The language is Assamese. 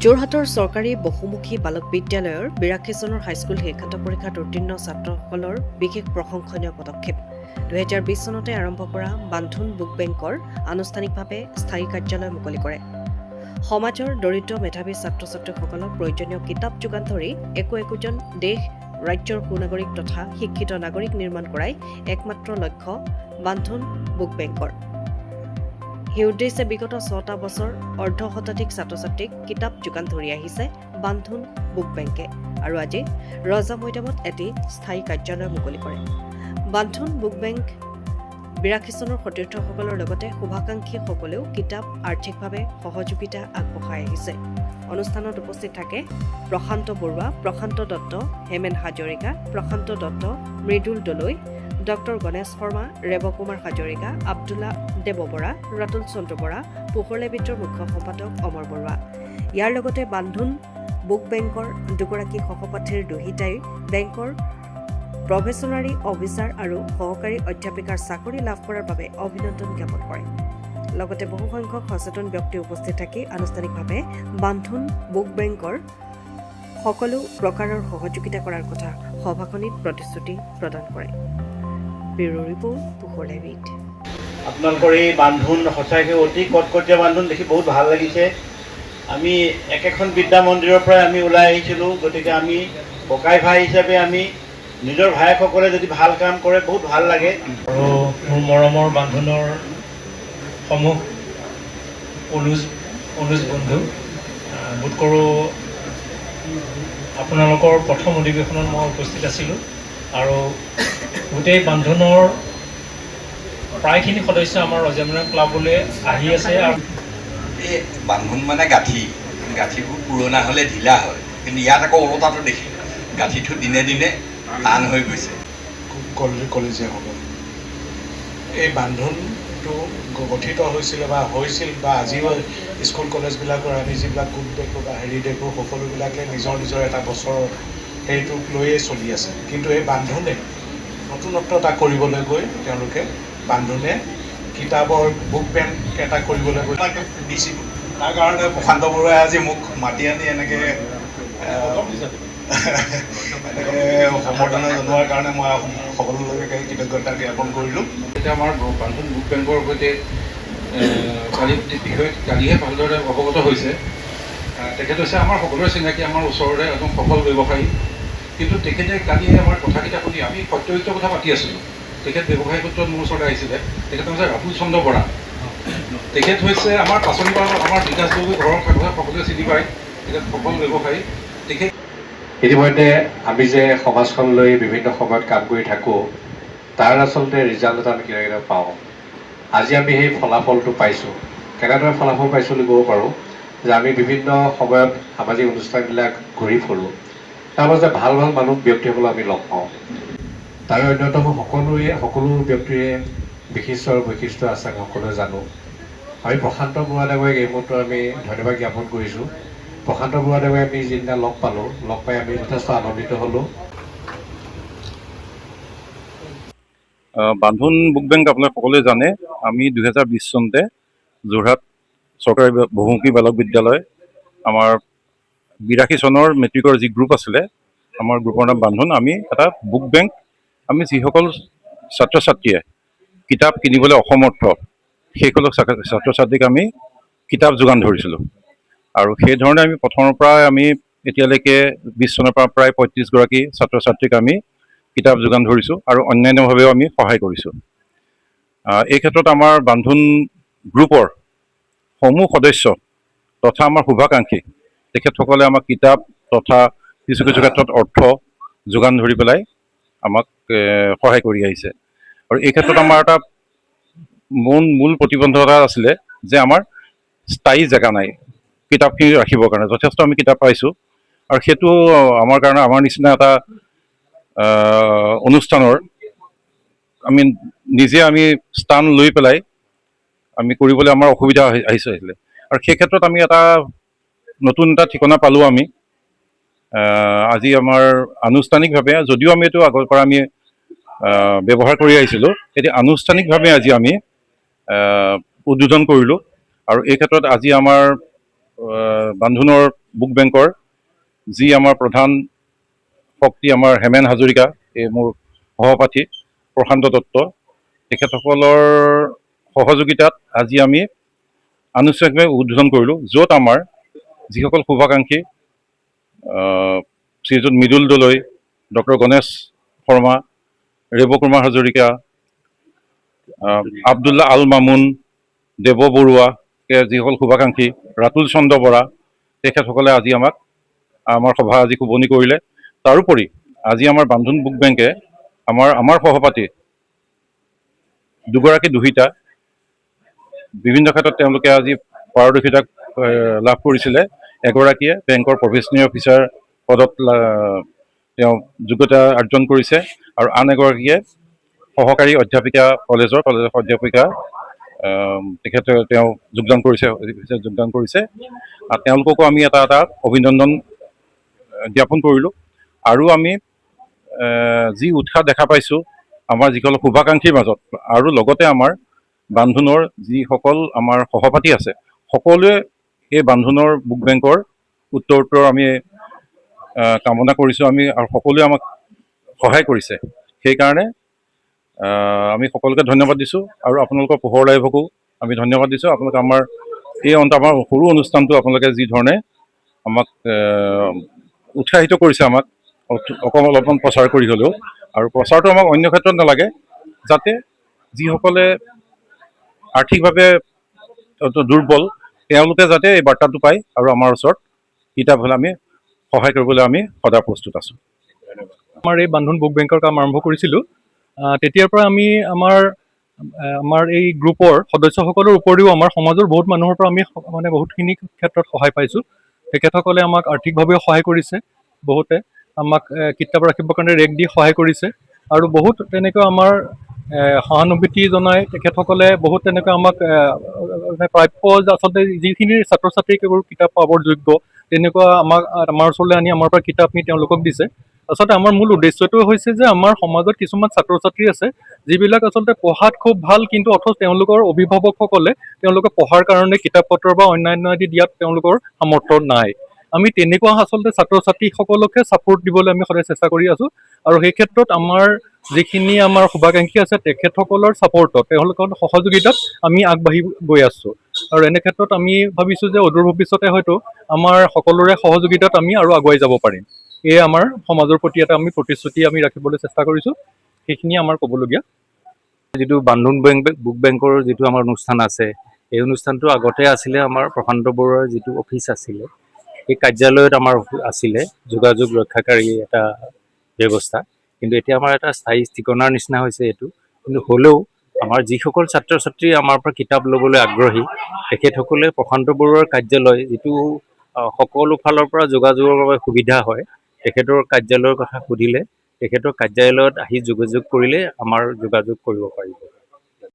যোৰহাটৰ চৰকাৰী বহুমুখী বালক বিদ্যালয়ৰ ৮২ চনৰ হাইস্কুল শিক্ষান্ত পৰীক্ষাত উত্তীৰ্ণ ছাত্ৰসকলৰ বিশেষ প্ৰশংসনীয় পদক্ষেপ। ২০২০ চনতে আৰম্ভ কৰা বান্ধোন বুক বেংকৰ আনুষ্ঠানিকভাৱে স্থায়ী কাৰ্যালয় মুকলি কৰে। সমাজৰ দৰিদ্ৰ মেধাৱী ছাত্ৰ ছাত্ৰীসকলক প্ৰয়োজনীয় কিতাপ যোগান ধৰি একোজন দেশ ৰাজ্যৰ সুনাগৰিক তথা শিক্ষিত নাগৰিক নিৰ্মাণ কৰাই একমাত্ৰ লক্ষ্য বান্ধোন বুক বেংকৰ। সেই উদ্দেশ্যে বিগত ৬টা বছৰ অৰ্ধশতাধিক ছাত্ৰ ছাত্ৰীক কিতাপ যোগান ধৰি আহিছে বান্ধোন বুক বেংকে আৰু আজি ৰজা মৈদামত এটি স্থায়ী কাৰ্যালয় মুকলি কৰে। বান্ধোন বুক বেংক ৮২ চনৰ সতীৰ্থসকলৰ লগতে শুভাকাংক্ষীসকলেও কিতাপ আৰ্থিকভাৱে সহযোগিতা আগবঢ়াই আহিছে। অনুষ্ঠানত উপস্থিত থাকে প্ৰশান্ত বৰুৱা, প্ৰশান্ত দত্ত, হেমেন হাজৰিকা, প্ৰশান্ত দত্ত, মৃদুল দলৈ, ডক্টৰ গণেশ শৰ্মা, ৰেৱ কুমাৰ হাজৰিকা, আব্দুল্লা দেৱ বৰা, ৰাতুল চন্দ্ৰ বৰা, পোহৰলে বিত্ৰৰ মুখ্য সম্পাদক অমৰ বৰুৱা। ইয়াৰ লগতে বান্ধোন বুক বেংকৰ দুগৰাকী সহপাঠীৰ দুহিতাই বেংকৰ প্ৰফেচনাৰী অফিচাৰ আৰু সহকাৰী অধ্যাপিকাৰ চাকৰি লাভ কৰাৰ বাবে অভিনন্দন জ্ঞাপন কৰে। লগতে বহুসংখ্যক সচেতন ব্যক্তি উপস্থিত থাকি আনুষ্ঠানিকভাৱে বান্ধোন বুক বেংকৰ সকলো প্ৰকাৰৰ সহযোগিতা কৰাৰ কথা সভাখনিত প্ৰতিশ্ৰুতি প্ৰদান কৰে। ব্যুৰো ৰিপৰ্ট, পোহৰলে বিট। আপোনালোকৰ এই বান্ধোন সঁচাকৈ অতি কটকটীয়া বান্ধোন দেখি বহুত ভাল লাগিছে। আমি একেখন বিদ্যা মন্দিৰৰ পৰাই আমি ওলাই আহিছিলোঁ, গতিকে আমি ককাই ভাই হিচাপে আমি নিজৰ ভায়েকসকলে যদি ভাল কাম কৰে বহুত ভাল লাগে। আৰু মোৰ মৰমৰ বান্ধোনৰ সমূহ অনুজ বন্ধু, বোধ কৰোঁ আপোনালোকৰ প্ৰথম অধিৱেশনত মই উপস্থিত আছিলোঁ আৰু গোটেই বান্ধোনৰ প্ৰায়খিনি সদস্য আমাৰ ৰজামনা ক্লাবলৈ আহি আছে। আৰু এই বান্ধোন মানে গাঁঠিবোৰ পুৰণা হ'লে ঢিলা হয়, কিন্তু ইয়াত আকৌ ওলোটাটো দেখি গাঁঠিটো দিনে দিনে টান হৈ গৈছে। কলেজীয়াসকল এই বান্ধোনটো গঠিত হৈছিলে বা আজিও স্কুল কলেজবিলাকৰ আমি যিবিলাক গোট দেখোঁ বা দেখোঁ, সকলোবিলাকে নিজৰ এটা বছৰৰ হেৰিটোক লৈয়ে চলি আছে। কিন্তু এই বান্ধোনে নতুনত্ব এটা কৰিবলৈ গৈ তেওঁলোকে বান্ধোনে কিতাপৰ বুক বেংক এটা কৰিবলৈ গৈ দিছিলোঁ। তাৰ কাৰণে প্ৰশান্ত বৰুৱাই আজি মোক মাতি আনি এনেকৈ সম্বৰ্ধনা জনোৱাৰ কাৰণে মই সকলোলৈকে কৃতজ্ঞতা জ্ঞাপন কৰিলোঁ। এতিয়া আমাৰ বান্ধোন বুক বেংকৰ সৈতে কালিহে ভালদৰে অৱগত হৈছে। তেখেত হৈছে আমাৰ সকলোৰে চিনাকি, আমাৰ ওচৰৰে এজন সফল ব্যৱসায়ী। কিন্তু তেখেতে কালিহে আমাৰ কথাকেইটা শুনি আমি সত্যযুক্ত কথা পাতি আছিলোঁ। তেখেত ব্যৱসায়ী সূত্ৰত মোৰ ওচৰলৈ আহিছিলে। তেখেত হৈছে ৰাতুল চন্দ্ৰ বৰা। তেখেত হৈছে আমাৰ পাচনি পাৰত আমাৰ বিকাশ গগৈ ঘৰৰ কাষত সকলোৱে চিনি পায়। তেখেত সফল ব্যৱসায়ী। তেখেত ইতিমধ্যে আমি যে সমাজখনলৈ বিভিন্ন সময়ত কাম কৰি থাকোঁ, তাৰ আচলতে ৰিজাল্ট এটা আমি কেনেদৰে পাওঁ। আজি আমি সেই ফলাফলটো পাইছোঁ। কেনেদৰে ফলাফল পাইছোঁ বুলি ক'ব পাৰোঁ যে আমি বিভিন্ন সময়ত সামাজিক অনুষ্ঠানবিলাক ঘূৰি ফুৰোঁ, তাৰ মাজতে ভাল মানুহ ব্যক্তিসকলক আমি লগ পাওঁ। তাৰে অন্যতম সকলো ব্যক্তিৰে বিশিষ্ট আৰু বৈশিষ্ট্য আছে, আমি সকলোৱে জানো। আমি প্ৰশান্ত বৰুৱাদেৱক এই মুহূৰ্তত আমি ধন্যবাদ জ্ঞাপন কৰিছোঁ। প্ৰশান্ত বৰুৱাদেৱে আমি যিদিনা লগ পাই আমি যথেষ্ট আনন্দিত হ'লোঁ। বান্ধোন বুক বেংক আপোনালোক সকলোৱে জানে, আমি ২০২০ চনতে যোৰহাট চৰকাৰী বহুমুখী বালক বিদ্যালয় আমাৰ ৮২ চনৰ মেট্ৰিকৰ যি গ্ৰুপ আছিলে, আমাৰ গ্ৰুপৰ নাম বান্ধোন। আমি এটা বুক বেংক, আমি যিসকল ছাত্ৰ ছাত্ৰীয়ে কিতাপ কিনিবলৈ অসমৰ্থ সেইসকল ছাত্ৰ ছাত্ৰীক আমি কিতাপ যোগান ধৰিছিলোঁ। আৰু সেইধৰণে আমি প্ৰথমৰ পৰাই আমি এতিয়ালৈকে ২০ চনৰ পৰা প্ৰায় ৩৫গৰাকী ছাত্ৰ ছাত্ৰীক আমি কিতাপ যোগান ধৰিছোঁ আৰু অন্যান্যভাৱেও আমি সহায় কৰিছোঁ। এই ক্ষেত্ৰত আমাৰ বান্ধোন গ্ৰুপৰ সমূহ সদস্য তথা আমাৰ শুভাকাংক্ষী তেখেতসকলে আমাক কিতাপ তথা কিছু ক্ষেত্ৰত অৰ্থ যোগান ধৰি পেলাই আমাক সহায় কৰি আহিছে। আৰু এই ক্ষেত্ৰত আমাৰ এটা মূল প্ৰতিবন্ধকতা আছিলে যে আমাৰ স্থায়ী জেগা নাই কিতাপখিনি ৰাখিবৰ কাৰণে। যথেষ্ট আমি কিতাপ পাইছোঁ আৰু সেইটো আমাৰ কাৰণে, আমাৰ নিচিনা এটা অনুষ্ঠানৰ আমি নিজে স্থান লৈ পেলাই আমি কৰিবলৈ আমাৰ অসুবিধা আহিছিলে। আৰু সেই ক্ষেত্ৰত আমি নতুন এটা ঠিকনা পালোঁ। আমি আজি আমাৰ আনুষ্ঠানিকভাৱে, যদিও আমি এইটো আগৰ পৰা আমি ব্যৱহাৰ কৰি আহিছিলোঁ, এতিয়া আনুষ্ঠানিকভাৱে আজি আমি উদ্বোধন কৰিলোঁ। আৰু এই ক্ষেত্ৰত আজি আমাৰ বান্ধোনৰ বুক বেংকৰ যি আমাৰ প্ৰধান শক্তি আমাৰ হেমেন হাজৰিকা, এই মোৰ সহপাঠী প্ৰশান্ত দত্ত, তেখেতসকলৰ সহযোগিতাত আজি আমি আনুষ্ঠানিকভাৱে উদ্বোধন কৰিলোঁ, য'ত আমাৰ যিসকল শুভাকাংক্ষী শ্ৰীযুত মৃদুল দলৈ, ডক্টৰ গণেশ শৰ্মা, ৰেব কুমাৰ হাজৰিকা, আব্দুল্লাহ আল মামুন, দেৱ বৰুৱা, যিসকল শুভাকাংক্ষী, ৰাতুল চন্দ্ৰ বৰা, তেখেতসকলে আজি আমাৰ সভা আজি শুভনি কৰিলে। তাৰোপৰি আজি আমাৰ বান্ধোন বুক বেংকে আমাৰ সহপাঠী দুগৰাকী দুহিতা বিভিন্ন ক্ষেত্ৰত তেওঁলোকে আজি পাৰদৰ্শিতা লাভ কৰিছিলে। এগৰাকীয়ে বেংকৰ প্ৰফেচনেল অফিচাৰ পদত তেওঁ যোগ্যতা অৰ্জন কৰিছে আৰু আন এগৰাকীয়ে সহকাৰী অধ্যাপিকা কলেজৰ অধ্যাপিকা তেখেতে তেওঁ যোগদান কৰিছে। তেওঁলোককো আমি এটা অভিনন্দন জ্ঞাপন কৰিলোঁ। আৰু আমি যি উৎসাহ দেখা পাইছোঁ আমাৰ যিসকল শুভাকাংক্ষীৰ মাজত, আৰু লগতে আমাৰ বান্ধোনৰ যিসকল আমাৰ সহপাঠী আছে, সকলোৱে এই বান্ধোনৰ বুক বেংকৰ উত্তৰোত্তৰ আমি কামনা কৰিছোঁ। আৰু সকলোৱে আমাক সহায় কৰিছে। সেইকাৰণে আমি সকলোকে ধন্যবাদ দিছোঁ আৰু আপোনালোকৰ পোহৰ লাইভকো আমি ধন্যবাদ দিছোঁ। আপোনালোকে আমাৰ সৰু অনুষ্ঠানটো আপোনালোকে যি ধৰণে আমাক উৎসাহিত কৰিছে, আমাক অলপমান প্ৰচাৰ কৰি হ'লেও, আৰু প্ৰচাৰটো আমাক অন্য ক্ষেত্ৰত নালাগে, যাতে যিসকলে আৰ্থিকভাৱে দুৰ্বল তেওঁলোকে যাতে এই বাৰ্তাটো পায় আৰু আমাৰ ওচৰত কিতাপ হ'লে আমি সহায় কৰিবলৈ আমি সদায় প্ৰস্তুত আছোঁ। আমাৰ এই বান্ধোন বুক বেংকৰ কাম আৰম্ভ কৰিছিলোঁ, তেতিয়াৰ পৰা আমি আমাৰ এই গ্ৰুপৰ সদস্যসকলৰ উপৰিও আমাৰ সমাজৰ বহুত মানুহৰ পৰা আমি বহুতখিনি ক্ষেত্ৰত সহায় পাইছোঁ। তেখেতসকলে আমাক আৰ্থিকভাৱেও সহায় কৰিছে, বহুতে আমাক কিতাপ ৰাখিবৰ কাৰণে ৰেক দি সহায় কৰিছে, আৰু বহুত তেনেকৈ আমাৰ সহানুভূতি জনাই তেখেতসকলে বহুত তেনেকৈ আমাক প্ৰাপ্য আচলতে যিখিনি ছাত্ৰ ছাত্ৰীক এইবোৰ কিতাপ পাবৰ যোগ্য তেনেকুৱা আমাৰ ওচৰলৈ আনি আমাৰ পৰা কিতাপ নি তেওঁলোকক দিছে। আচলতে আমাৰ মূল উদ্দেশ্যটো হৈছে যে আমাৰ সমাজত কিছুমান ছাত্ৰ ছাত্ৰী আছে যিবিলাক আচলতে পঢ়াত খুব ভাল, কিন্তু অথচ তেওঁলোকৰ অভিভাৱকসকলে তেওঁলোকে পঢ়াৰ কাৰণে কিতাপ পত্ৰ বা অন্যান্য আদি দিয়াত তেওঁলোকৰ সামৰ্থ্য নাই। আমি তেনেকুৱা আচলতে ছাত্ৰ ছাত্ৰীসকলকে ছাপোৰ্ট দিবলৈ আমি সদায় চেষ্টা কৰি আছোঁ, আৰু সেই ক্ষেত্ৰত আমাৰ যিখিনি আমাৰ শুভাকাংক্ষী আছে তেখেতসকলৰ ছাপোৰ্টত, তেওঁলোকৰ সহযোগিতাত আমি আগবাঢ়ি গৈ আছোঁ। আৰু এনে ক্ষেত্ৰত আমি ভাবিছোঁ যে অদূৰ ভৱিষ্যতে হয়তো আমাৰ সকলোৰে সহযোগিতাত আমি আৰু আগুৱাই যাব পাৰিম। এয়ে আমাৰ সমাজৰ প্ৰতি এটা আমি প্ৰতিশ্ৰুতি আমি ৰাখিবলৈ চেষ্টা কৰিছোঁ। সেইখিনিয়ে আমাৰ ক'বলগীয়া। যিটো বান্ধোন বুক বেংকৰ যিটো আমাৰ অনুষ্ঠান আছে, এই অনুষ্ঠানটো আগতে আছিলে আমাৰ প্ৰশান্ত বৰুৱাৰ যিটো অফিচ আছিলে, এই কাৰ্যালয়ত আমাৰ আছিলে যোগাযোগ ৰক্ষাকাৰী এটা ব্যৱস্থা, কিন্তু এতিয়া আমাৰ এটা স্থায়ী ঠিকনাৰ নিচিনা হৈছে এইটো। কিন্তু হ'লেও আমাৰ যিসকল ছাত্ৰ ছাত্ৰী আমাৰ পৰা কিতাপ ল'বলৈ আগ্ৰহী, তেখেতসকলে প্ৰশান্ত বৰুৱাৰ কাৰ্যালয় যিটো সকলো ফালৰ পৰা যোগাযোগৰ বাবে সুবিধা হয়, তেখেতৰ কাৰ্যালয়ৰ কথা সুধিলে তেখেতৰ কাৰ্যালয়ত আহি যোগাযোগ কৰিলে আমাৰ যোগাযোগ কৰিব পাৰিব।